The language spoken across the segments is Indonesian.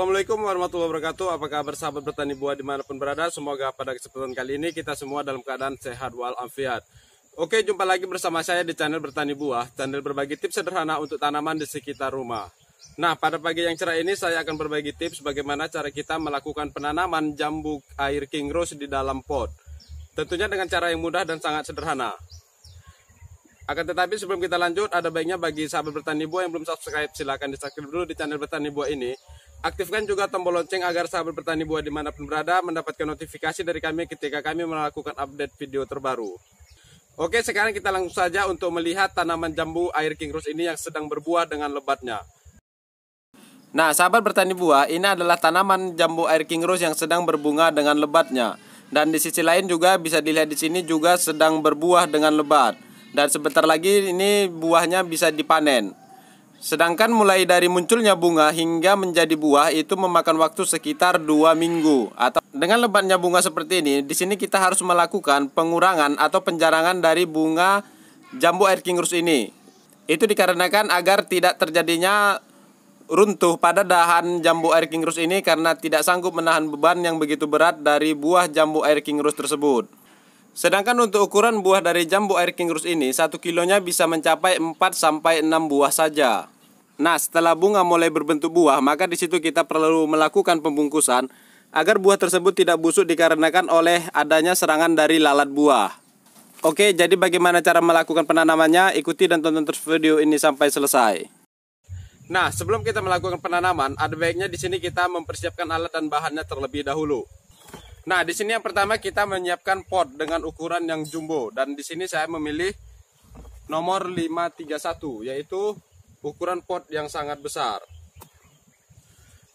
Assalamualaikum warahmatullahi wabarakatuh. Apa kabar sahabat bertani buah dimanapun berada? Semoga pada kesempatan kali ini kita semua dalam keadaan sehat walafiat. Oke, jumpa lagi bersama saya di channel Bertani Buah, channel berbagi tips sederhana untuk tanaman di sekitar rumah. Nah, pada pagi yang cerah ini saya akan berbagi tips bagaimana cara kita melakukan penanaman jambu air king rose di dalam pot. Tentunya dengan cara yang mudah dan sangat sederhana. Akan tetapi sebelum kita lanjut, ada baiknya bagi sahabat bertani buah yang belum subscribe, silahkan di-subscribe dulu di channel Bertani Buah ini. Aktifkan juga tombol lonceng agar sahabat bertani buah dimanapun berada mendapatkan notifikasi dari kami ketika kami melakukan update video terbaru. Oke, sekarang kita langsung saja untuk melihat tanaman jambu air king rose ini yang sedang berbuah dengan lebatnya. Nah, sahabat bertani buah, ini adalah tanaman jambu air king rose yang sedang berbunga dengan lebatnya. Dan di sisi lain juga bisa dilihat di sini juga sedang berbuah dengan lebat. Dan sebentar lagi ini buahnya bisa dipanen. Sedangkan mulai dari munculnya bunga hingga menjadi buah itu memakan waktu sekitar 2 minggu. Atau dengan lebatnya bunga seperti ini, di sini kita harus melakukan pengurangan atau penjarangan dari bunga jambu air king rose ini. Itu dikarenakan agar tidak terjadinya runtuh pada dahan jambu air king rose ini karena tidak sanggup menahan beban yang begitu berat dari buah jambu air king rose tersebut. Sedangkan untuk ukuran buah dari jambu air king rose ini 1 kilonya bisa mencapai 4-6 buah saja. Nah, setelah bunga mulai berbentuk buah, maka di situ kita perlu melakukan pembungkusan agar buah tersebut tidak busuk dikarenakan oleh adanya serangan dari lalat buah. Oke, jadi bagaimana cara melakukan penanamannya? Ikuti dan tonton terus video ini sampai selesai. Nah, sebelum kita melakukan penanaman, ada baiknya di sini kita mempersiapkan alat dan bahannya terlebih dahulu. Nah, di sini yang pertama kita menyiapkan pot dengan ukuran yang jumbo, dan di sini saya memilih nomor 531, yaitu ukuran pot yang sangat besar.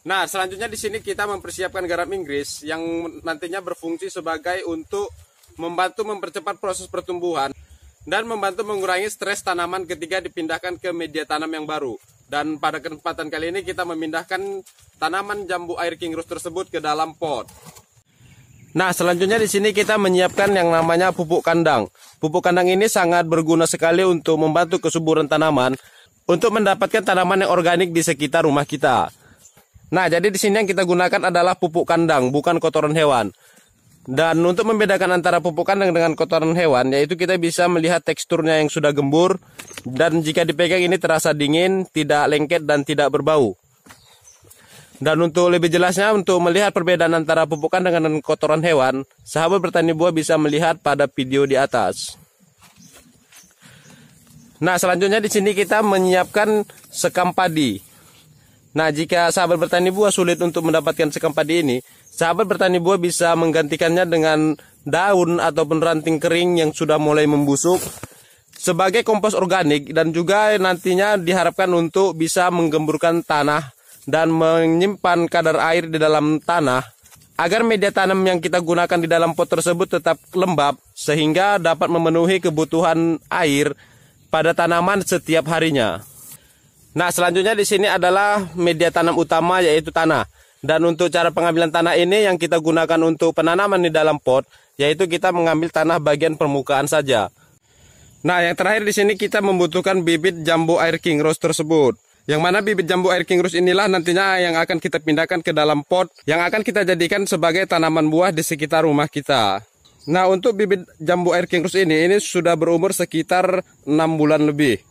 Nah, selanjutnya di sini kita mempersiapkan garam Inggris yang nantinya berfungsi sebagai untuk membantu mempercepat proses pertumbuhan dan membantu mengurangi stres tanaman ketika dipindahkan ke media tanam yang baru. Dan pada kesempatan kali ini kita memindahkan tanaman jambu air king rose tersebut ke dalam pot. Nah, selanjutnya di sini kita menyiapkan yang namanya pupuk kandang. Pupuk kandang ini sangat berguna sekali untuk membantu kesuburan tanaman untuk mendapatkan tanaman yang organik di sekitar rumah kita. Nah, jadi di sini yang kita gunakan adalah pupuk kandang, bukan kotoran hewan. Dan untuk membedakan antara pupuk kandang dengan kotoran hewan, yaitu kita bisa melihat teksturnya yang sudah gembur dan jika dipegang ini terasa dingin, tidak lengket dan tidak berbau. Dan untuk lebih jelasnya, untuk melihat perbedaan antara pupuk kandang dengan kotoran hewan, sahabat bertani buah bisa melihat pada video di atas. Nah, selanjutnya di sini kita menyiapkan sekam padi. Nah, jika sahabat bertani buah sulit untuk mendapatkan sekam padi ini, sahabat bertani buah bisa menggantikannya dengan daun ataupun ranting kering yang sudah mulai membusuk sebagai kompos organik, dan juga nantinya diharapkan untuk bisa menggemburkan tanah dan menyimpan kadar air di dalam tanah agar media tanam yang kita gunakan di dalam pot tersebut tetap lembab sehingga dapat memenuhi kebutuhan air pada tanaman setiap harinya. Nah, selanjutnya di sini adalah media tanam utama, yaitu tanah. Dan untuk cara pengambilan tanah ini yang kita gunakan untuk penanaman di dalam pot, yaitu kita mengambil tanah bagian permukaan saja. Nah, yang terakhir di sini kita membutuhkan bibit jambu air king rose tersebut. Yang mana bibit jambu air king rose inilah nantinya yang akan kita pindahkan ke dalam pot yang akan kita jadikan sebagai tanaman buah di sekitar rumah kita. Nah, untuk bibit jambu air king rose ini sudah berumur sekitar 6 bulan lebih.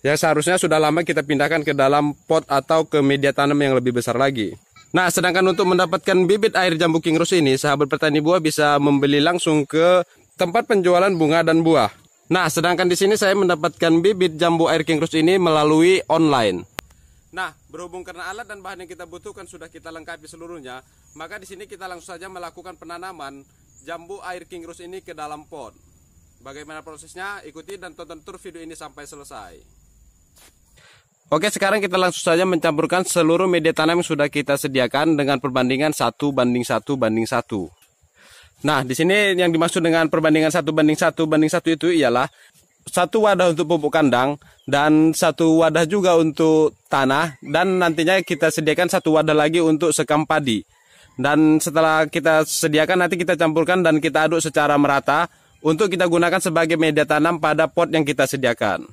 Ya, seharusnya sudah lama kita pindahkan ke dalam pot atau ke media tanam yang lebih besar lagi. Nah, sedangkan untuk mendapatkan bibit air jambu king rose ini, sahabat petani buah bisa membeli langsung ke tempat penjualan bunga dan buah. Nah, sedangkan di sini saya mendapatkan bibit jambu air king rose ini melalui online. Nah, berhubung karena alat dan bahan yang kita butuhkan sudah kita lengkapi seluruhnya, maka di sini kita langsung saja melakukan penanaman jambu air king rose ini ke dalam pot. Bagaimana prosesnya? Ikuti dan tonton terus video ini sampai selesai. Oke, sekarang kita langsung saja mencampurkan seluruh media tanam yang sudah kita sediakan dengan perbandingan 1:1:1. Nah, di sini yang dimaksud dengan perbandingan 1:1:1 itu ialah 1 wadah untuk pupuk kandang dan 1 wadah juga untuk tanah, dan nantinya kita sediakan 1 wadah lagi untuk sekam padi. Dan setelah kita sediakan nanti kita campurkan dan kita aduk secara merata untuk kita gunakan sebagai media tanam pada pot yang kita sediakan.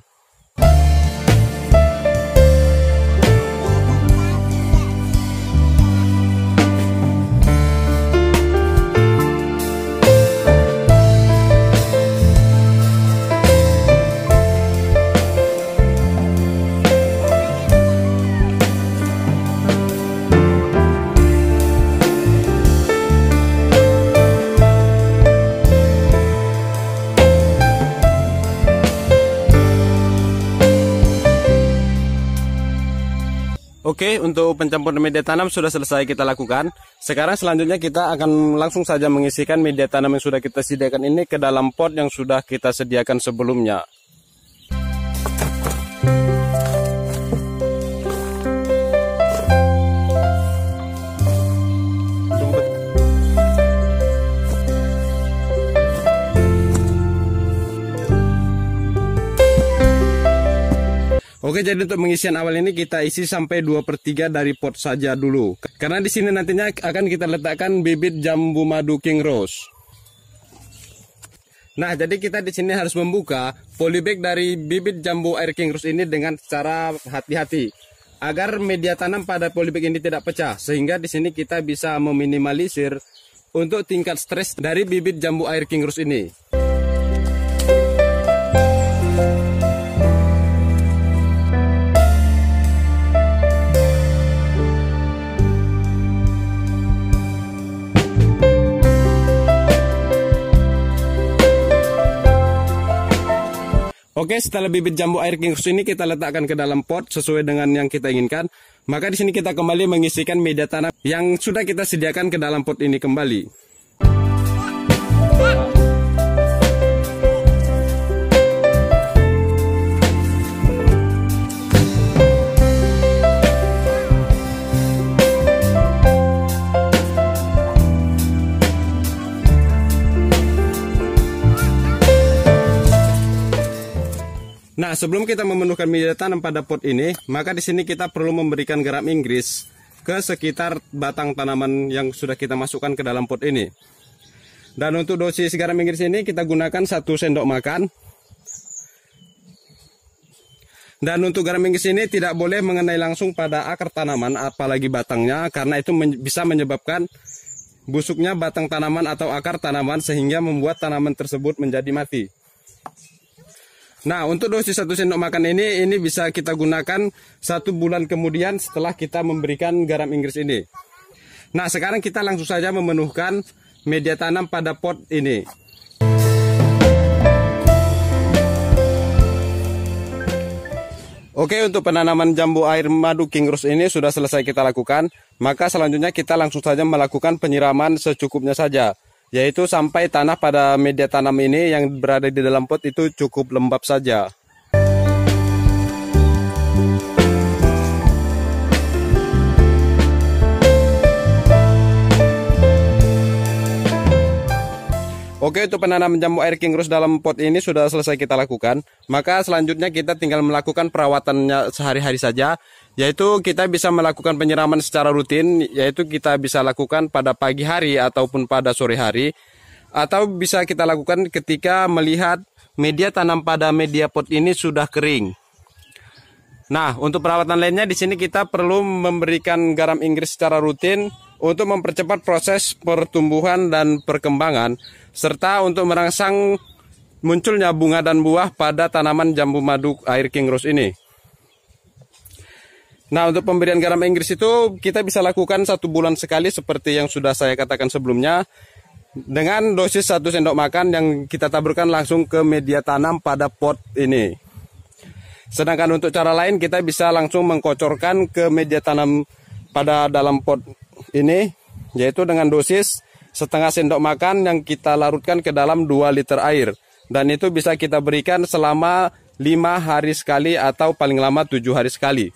Oke, untuk pencampuran media tanam sudah selesai kita lakukan. Sekarang selanjutnya kita akan langsung saja mengisikan media tanam yang sudah kita sediakan ini ke dalam pot yang sudah kita sediakan sebelumnya. Oke, jadi untuk pengisian awal ini kita isi sampai 2/3 dari pot saja dulu. Karena di sini nantinya akan kita letakkan bibit jambu madu King Rose. Nah, jadi kita di sini harus membuka polybag dari bibit jambu air King Rose ini dengan cara hati-hati agar media tanam pada polybag ini tidak pecah, sehingga di sini kita bisa meminimalisir untuk tingkat stres dari bibit jambu air King Rose ini. Oke, setelah bibit jambu air King Rose ini kita letakkan ke dalam pot sesuai dengan yang kita inginkan. Maka di sini kita kembali mengisikan media tanam yang sudah kita sediakan ke dalam pot ini kembali. Nah, sebelum kita memenuhkan media tanam pada pot ini, maka di sini kita perlu memberikan garam Inggris ke sekitar batang tanaman yang sudah kita masukkan ke dalam pot ini. Dan untuk dosis garam Inggris ini kita gunakan 1 sendok makan. Dan untuk garam Inggris ini tidak boleh mengenai langsung pada akar tanaman, apalagi batangnya, karena itu bisa menyebabkan busuknya batang tanaman atau akar tanaman sehingga membuat tanaman tersebut menjadi mati. Nah, untuk dosis 1 sendok makan ini bisa kita gunakan 1 bulan kemudian setelah kita memberikan garam Inggris ini. Nah, sekarang kita langsung saja memenuhkan media tanam pada pot ini. Oke, untuk penanaman jambu air madu King Rose ini sudah selesai kita lakukan. Maka selanjutnya kita langsung saja melakukan penyiraman secukupnya saja, yaitu sampai tanah pada media tanam ini yang berada di dalam pot itu cukup lembab saja. Oke, untuk penanaman jambu air King Rose dalam pot ini sudah selesai kita lakukan. Maka selanjutnya kita tinggal melakukan perawatannya sehari-hari saja, yaitu kita bisa melakukan penyiraman secara rutin, yaitu kita bisa lakukan pada pagi hari ataupun pada sore hari, atau bisa kita lakukan ketika melihat media tanam pada media pot ini sudah kering. Nah, untuk perawatan lainnya di sini kita perlu memberikan garam Inggris secara rutin untuk mempercepat proses pertumbuhan dan perkembangan, serta untuk merangsang munculnya bunga dan buah pada tanaman jambu madu air King Rose ini. Nah, untuk pemberian garam Inggris itu kita bisa lakukan 1 bulan sekali seperti yang sudah saya katakan sebelumnya, dengan dosis 1 sendok makan yang kita taburkan langsung ke media tanam pada pot ini. Sedangkan untuk cara lain kita bisa langsung mengkocorkan ke media tanam pada dalam pot ini, yaitu dengan dosis setengah sendok makan yang kita larutkan ke dalam 2 liter air. Dan itu bisa kita berikan selama 5 hari sekali atau paling lama 7 hari sekali.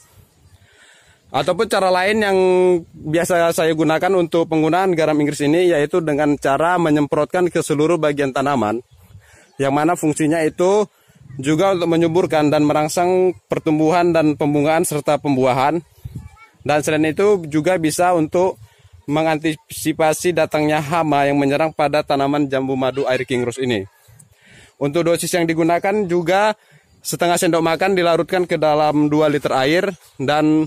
Ataupun cara lain yang biasa saya gunakan untuk penggunaan garam Inggris ini, yaitu dengan cara menyemprotkan ke seluruh bagian tanaman, yang mana fungsinya itu juga untuk menyuburkan dan merangsang pertumbuhan dan pembungaan serta pembuahan. Dan selain itu juga bisa untuk mengantisipasi datangnya hama yang menyerang pada tanaman jambu madu air King Rose ini. Untuk dosis yang digunakan juga setengah sendok makan dilarutkan ke dalam 2 liter air dan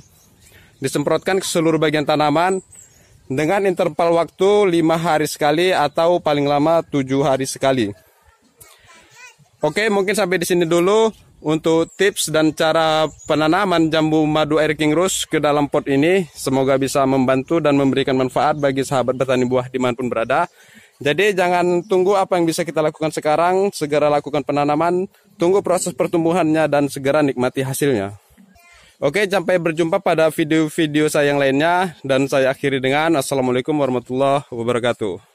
disemprotkan ke seluruh bagian tanaman dengan interval waktu 5 hari sekali atau paling lama 7 hari sekali. Oke, mungkin sampai di sini dulu untuk tips dan cara penanaman jambu madu air King Rose ke dalam pot ini. Semoga bisa membantu dan memberikan manfaat bagi sahabat bertani buah dimanapun berada. Jadi jangan tunggu apa yang bisa kita lakukan sekarang, segera lakukan penanaman, tunggu proses pertumbuhannya dan segera nikmati hasilnya. Oke, sampai berjumpa pada video-video saya yang lainnya, dan saya akhiri dengan Assalamualaikum warahmatullahi wabarakatuh.